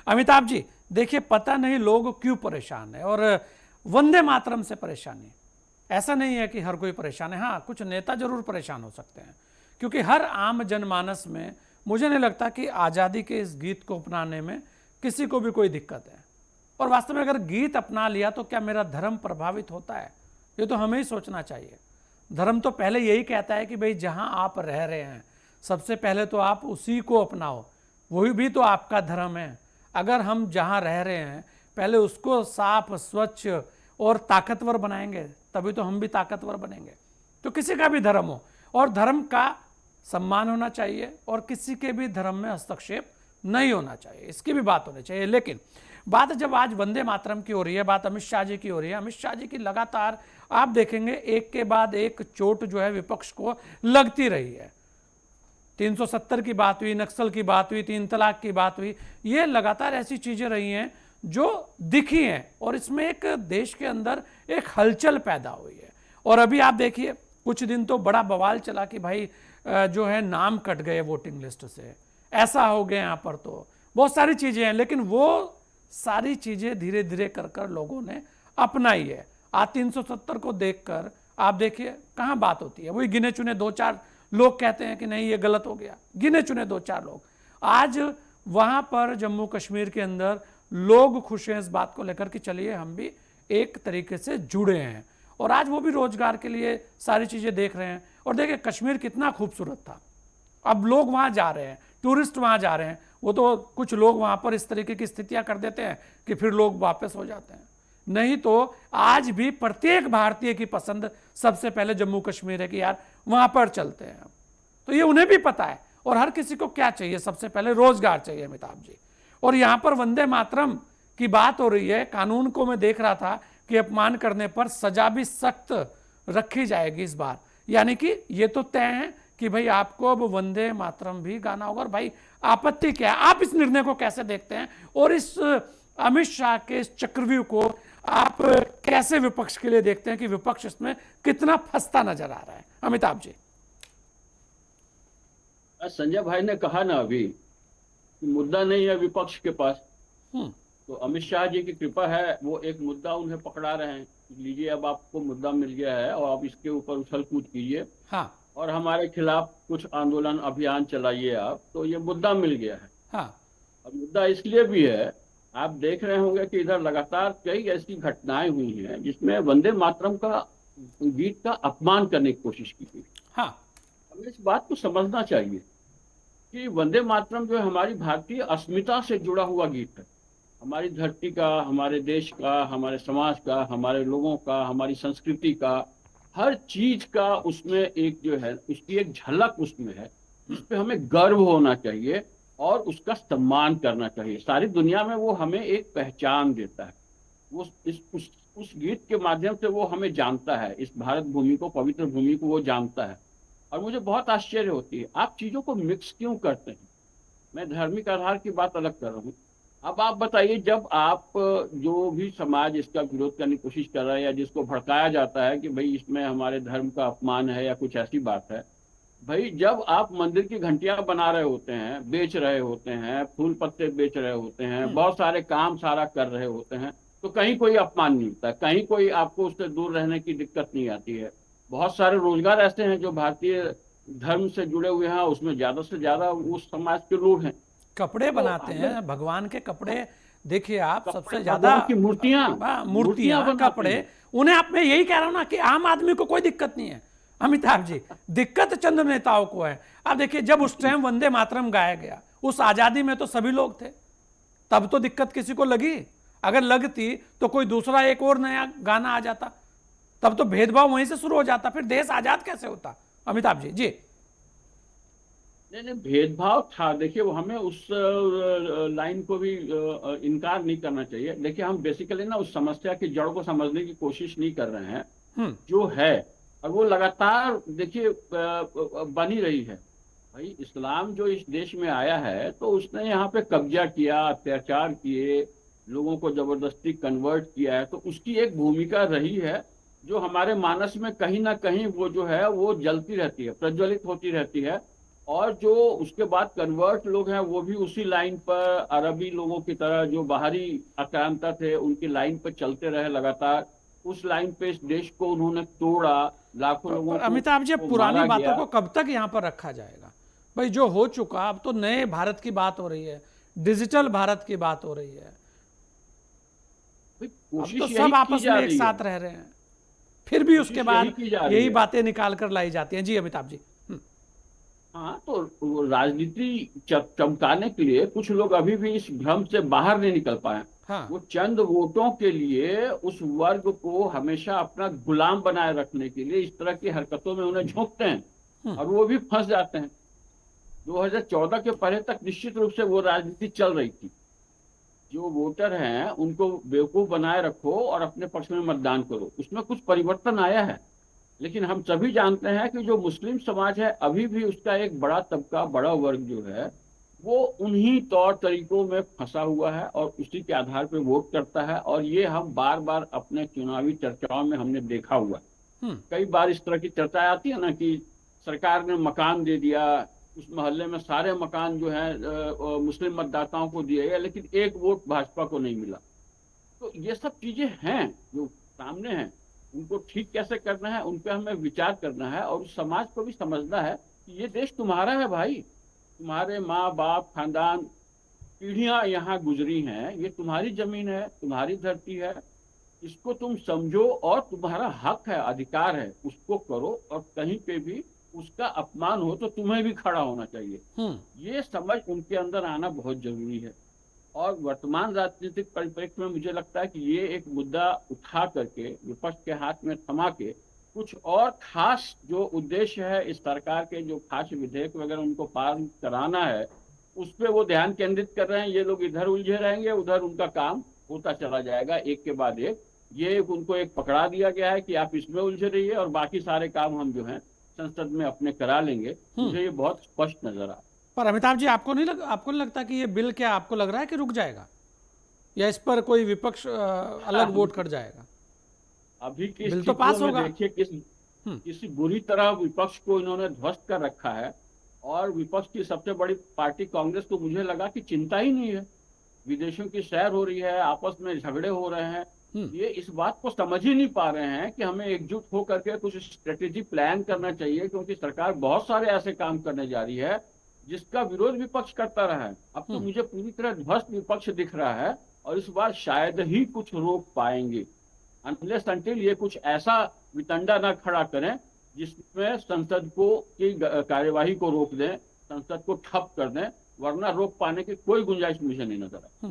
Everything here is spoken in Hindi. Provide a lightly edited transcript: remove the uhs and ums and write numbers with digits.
अमिताभ जी, देखिए पता नहीं लोग क्यों परेशान है, और वंदे मातरम से परेशानी, ऐसा नहीं है कि हर कोई परेशान है। हाँ, कुछ नेता जरूर परेशान हो सकते हैं, क्योंकि हर आम जनमानस में मुझे नहीं लगता कि आज़ादी के इस गीत को अपनाने में किसी को भी कोई दिक्कत है। और वास्तव में अगर गीत अपना लिया तो क्या मेरा धर्म प्रभावित होता है, ये तो हमें ही सोचना चाहिए। धर्म तो पहले यही कहता है कि भाई जहां आप रह रहे हैं सबसे पहले तो आप उसी को अपनाओ, वही भी तो आपका धर्म है। अगर हम जहां रह रहे हैं पहले उसको साफ स्वच्छ और ताकतवर बनाएंगे तभी तो हम भी ताकतवर बनेंगे। तो किसी का भी धर्म हो, और धर्म का सम्मान होना चाहिए, और किसी के भी धर्म में हस्तक्षेप नहीं होना चाहिए, इसकी भी बात होनी चाहिए। लेकिन बात जब आज वंदे मातरम की हो रही है, बात अमित शाह जी की हो रही है, अमित शाह जी की लगातार आप देखेंगे एक के बाद एक चोट जो है विपक्ष को लगती रही है। 370 की बात हुई, नक्सल की बात हुई, 3 तलाक की बात हुई, ये लगातार ऐसी चीजें रही हैं जो दिखी हैं, और इसमें एक देश के अंदर एक हलचल पैदा हुई है। और अभी आप देखिए कुछ दिन तो बड़ा बवाल चला कि भाई जो है नाम कट गए वोटिंग लिस्ट से, ऐसा हो गया, यहाँ पर तो बहुत सारी चीजें हैं, लेकिन वो सारी चीजें धीरे धीरे कर कर लोगों ने अपनाई है। आज 370 को देखकर आप देखिए कहां बात होती है, वही गिने चुने 2-4 लोग कहते हैं कि नहीं ये गलत हो गया, गिने चुने 2-4 लोग। आज वहां पर जम्मू कश्मीर के अंदर लोग खुश हैं इस बात को लेकर कि चलिए हम भी एक तरीके से जुड़े हैं, और आज वो भी रोजगार के लिए सारी चीजें देख रहे हैं। और देखिए कश्मीर कितना खूबसूरत था, अब लोग वहां जा रहे हैं, टूरिस्ट वहां जा रहे हैं। वो तो कुछ लोग वहां पर इस तरीके की स्थितियां कर देते हैं कि फिर लोग वापस हो जाते हैं, नहीं तो आज भी प्रत्येक भारतीय की पसंद सबसे पहले जम्मू कश्मीर है कि यार वहां पर चलते हैं। तो ये उन्हें भी पता है, और हर किसी को क्या चाहिए, सबसे पहले रोजगार चाहिए अमिताभ जी। और यहां पर वंदे मातरम की बात हो रही है, कानून को मैं देख रहा था कि अपमान करने पर सजा भी सख्त रखी जाएगी इस बार, यानी कि ये तो तय है कि भाई आपको अब वंदे मातरम भी गाना होगा। और भाई आपत्ति क्या है, आप इस निर्णय को कैसे देखते हैं, और इस अमित शाह के इस चक्रव्यूह को आप कैसे विपक्ष के लिए देखते हैं कि विपक्ष इसमें कितना फंसता नजर आ रहा है, अमिताभ जी? संजय भाई ने कहा ना अभी कि मुद्दा नहीं है विपक्ष के पास, तो अमित शाह जी की कृपा है, वो एक मुद्दा उन्हें पकड़ा रहे हैं, लीजिए अब आपको मुद्दा मिल गया है और आप इसके ऊपर उछल कूद कीजिए, हाँ और हमारे खिलाफ कुछ आंदोलन अभियान चलाइए आप, तो ये मुद्दा मिल गया है। हाँ अब मुद्दा इसलिए भी है, आप देख रहे होंगे कि इधर लगातार कई ऐसी घटनाएं हुई हैं जिसमें वंदे मातरम का गीत का अपमान करने की कोशिश की गई। हाँ हमें इस बात को समझना चाहिए कि वंदे मातरम जो है हमारी भारतीय अस्मिता से जुड़ा हुआ गीत है, हमारी धरती का, हमारे देश का, हमारे समाज का, हमारे लोगों का, हमारी संस्कृति का, हर चीज का उसमें एक जो है उसकी एक झलक उसमें है, जिस पे हमें गर्व होना चाहिए और उसका सम्मान करना चाहिए। सारी दुनिया में वो हमें एक पहचान देता है, वो उस गीत के माध्यम से वो हमें जानता है, इस भारत भूमि को, पवित्र भूमि को वो जानता है। और मुझे बहुत आश्चर्य होती है आप चीजों को मिक्स क्यों करते हैं। मैं धार्मिक आधार की बात अलग कर रहा हूँ। अब आप बताइए, जब आप जो भी समाज इसका विरोध करने की कोशिश कर रहा है या जिसको भड़काया जाता है कि भाई इसमें हमारे धर्म का अपमान है या कुछ ऐसी बात है, भाई जब आप मंदिर की घंटियां बना रहे होते हैं, बेच रहे होते हैं, फूल पत्ते बेच रहे होते हैं, बहुत सारे काम सारा कर रहे होते हैं, तो कहीं कोई अपमान नहीं होता, कहीं कोई आपको उससे दूर रहने की दिक्कत नहीं आती है। बहुत सारे रोजगार ऐसे हैं जो भारतीय धर्म से जुड़े हुए हैं, उसमें ज्यादा से ज्यादा उस समाज के लोग हैं। कपड़े तो बनाते हैं, भगवान के कपड़े, देखिए आप कपड़े, सबसे ज्यादा भगवान की मूर्तियां मूर्तियां मूर्तियां, बनाते कपड़े, हैं। उन्हें आप, मैं यही कह रहा हूं ना कि आम आदमी को कोई दिक्कत नहीं है अमिताभ जी, दिक्कत चंद नेताओं को है। आप देखिए जब उस टाइम वंदे मातरम गाया गया, उस आजादी में तो सभी लोग थे, तब तो दिक्कत किसी को लगी? अगर लगती तो कोई दूसरा एक और नया गाना आ जाता, तब तो भेदभाव वहीं से शुरू हो जाता, फिर देश आजाद कैसे होता? अमिताभ जी जी। नहीं नहीं, भेदभाव था, देखिए वो हमें उस लाइन को भी इनकार नहीं करना चाहिए। देखिए हम बेसिकली ना उस समस्या की जड़ को समझने की कोशिश नहीं कर रहे हैं जो है, और वो लगातार देखिए बनी रही है। भाई इस्लाम जो इस देश में आया है तो उसने यहाँ पे कब्जा किया, अत्याचार किए, लोगों को जबरदस्ती कन्वर्ट किया है, तो उसकी एक भूमिका रही है जो हमारे मानस में कहीं ना कहीं वो जो है वो जलती रहती है, प्रज्वलित होती रहती है। और जो उसके बाद कन्वर्ट लोग हैं वो भी उसी लाइन पर अरबी लोगों की तरह जो बाहरी आक्रांता थे उनकी लाइन पर चलते रहे लगातार। उस लाइन पे इस देश को उन्होंने तोड़ा, लाखों लोगों पर अमिताभ जी, को पुरानी मारा बातों गया। को कब तक यहाँ पर रखा जाएगा? भाई जो हो चुका, अब तो नए भारत की बात हो रही है, डिजिटल भारत की बात हो रही है। भाई अब तो कोशिश यही सब की आपस जा में एक रही है, साथ रह रहे हैं, फिर भी उसके कोशिश यही बाद की जा रही यही है। बातें निकाल कर लाई जाती हैं। जी अमिताभ जी। हाँ, तो वो राजनीति चमकाने के लिए कुछ लोग अभी भी इस भ्रम से बाहर नहीं निकल पाए। हाँ। वो चंद वोटों के लिए उस वर्ग को हमेशा अपना गुलाम बनाए रखने के लिए इस तरह की हरकतों में उन्हें झोंकते हैं और वो भी फंस जाते हैं। 2014 के पहले तक निश्चित रूप से वो राजनीति चल रही थी। जो वोटर हैं उनको बेवकूफ बनाए रखो और अपने पक्ष में मतदान करो, उसमें कुछ परिवर्तन आया है। लेकिन हम सभी जानते हैं कि जो मुस्लिम समाज है अभी भी उसका एक बड़ा तबका, बड़ा वर्ग जो है वो उन्हीं तौर तरीकों में फंसा हुआ है और उसी के आधार पर वोट करता है। और ये हम बार बार अपने चुनावी चर्चाओं में हमने देखा हुआ है। कई बार इस तरह की चर्चाएं आती है ना कि सरकार ने मकान दे दिया, उस मोहल्ले में सारे मकान जो है मुस्लिम मतदाताओं को दिए गए, लेकिन एक वोट भाजपा को नहीं मिला। तो ये सब चीजें हैं जो सामने हैं, उनको ठीक कैसे करना है उन पर हमें विचार करना है और उस समाज को भी समझना है कि ये देश तुम्हारा है भाई, तुम्हारे माँ बाप खानदान पीढ़ियां यहाँ गुजरी हैं, ये तुम्हारी जमीन है, तुम्हारी धरती है। इसको तुम समझो और तुम्हारा हक है, अधिकार है, उसको करो। और कहीं पे भी उसका अपमान हो तो तुम्हें भी खड़ा होना चाहिए। ये समझ उनके अंदर आना बहुत जरूरी है। और वर्तमान राजनीतिक परिप्रेक्ष्य में मुझे लगता है कि ये एक मुद्दा उठा करके विपक्ष के हाथ में थमा के कुछ और खास जो उद्देश्य है इस सरकार के, जो खास विधेयक वगैरह उनको पास कराना है, उस पर वो ध्यान केंद्रित कर रहे हैं। ये लोग इधर उलझे रहेंगे, उधर उनका काम होता चला जाएगा एक के बाद एक। ये उनको एक पकड़ा दिया गया है कि आप इसमें उलझे रहिए और बाकी सारे काम हम जो है संसद में अपने करा लेंगे। मुझे ये बहुत स्पष्ट नजर आ रहा है। पर अमिताभ जी, आपको नहीं लगता कि ये बिल, क्या आपको लग रहा है कि रुक जाएगा, या इस पर कोई विपक्ष अलग वोट कर जाएगा? अभी की बिल तो स्थितियों पास में होगा। देखिए किसी बुरी तरह विपक्ष को इन्होंने ध्वस्त कर रखा है। और विपक्ष की सबसे बड़ी पार्टी कांग्रेस को मुझे लगा कि चिंता ही नहीं है। विदेशों की सैर हो रही है, आपस में झगड़े हो रहे हैं, ये इस बात को समझ ही नहीं पा रहे हैं कि हमें एकजुट होकर के कुछ स्ट्रेटेजी प्लान करना चाहिए, क्योंकि सरकार बहुत सारे ऐसे काम करने जा रही है जिसका विरोध विपक्ष करता रहा है। अब तो मुझे पूरी तरह ध्वस्त विपक्ष दिख रहा है और इस बार शायद ही कुछ रोक पाएंगे, अनलेस अनटिल ये कुछ ऐसा वितंडा ना खड़ा करें जिसमें संसद को की कार्यवाही को रोक दें, संसद को ठप कर दें। वरना रोक पाने की कोई गुंजाइश मुझे नहीं नजर आई।